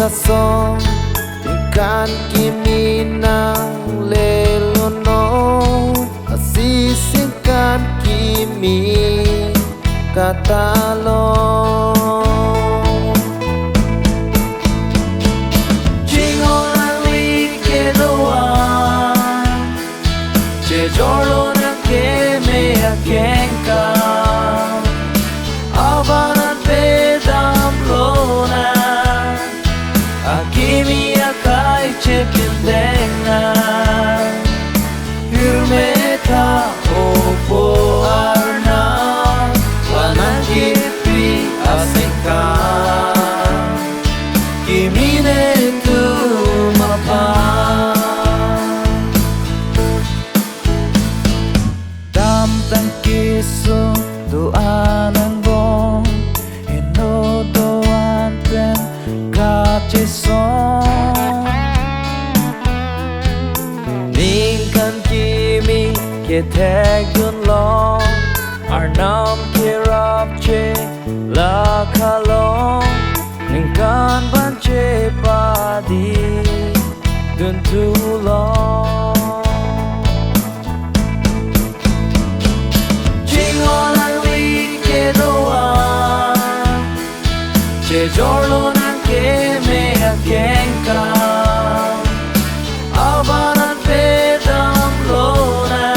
son kan kimi nang lelo no asising kan kimi katalong jingon ang likedoan je jolo na keme akenka avanan pedam lona akimi akai chepindenga hürmeta opo arna wanan kipi asenka kimine tumapa dam tang kiso doanang bong ino doan ten kacheson Ningkan kimi ke tegun long Arnam ke rapche la kalong Ningkan banche padi dun tulong Jingon ang likedoan Je jorlo nang keme akenka Avanan pedam lona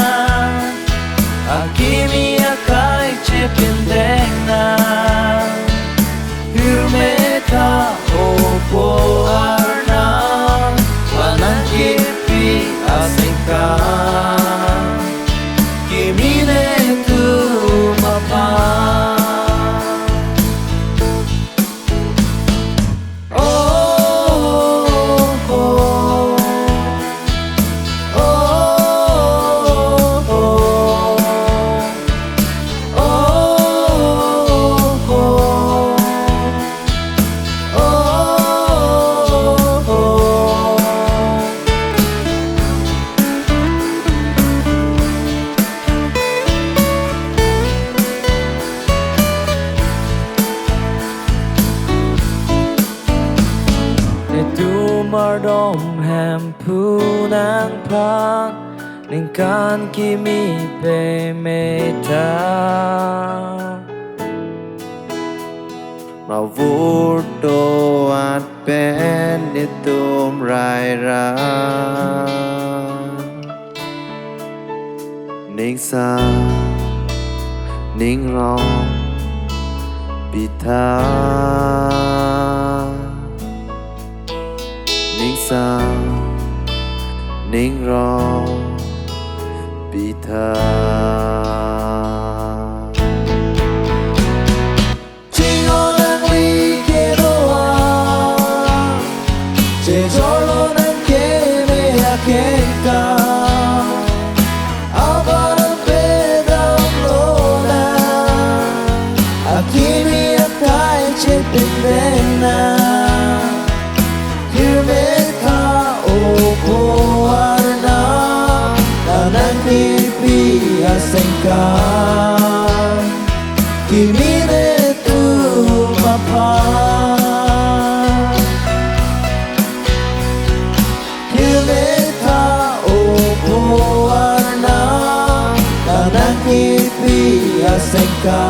Akimi akai chepindenga Hürmeta opo arna Wanan kipi asenka Kimine tumapa Mardom hem punang pak Ningkan kimi pe meta Mà vô đồ át bên để tôm rai ra Ninh xa Ninh rong Bị tha Ninh xa Ninh rong Bị tha Jingon ang likedoan Je jolo nang keme akenka Avanan pedam lona Akimi akai chepindenga Hürmeta opo arna Wanan kipi asenka Kimine tumapa Hürmeta opo arna Wanan kipi asenka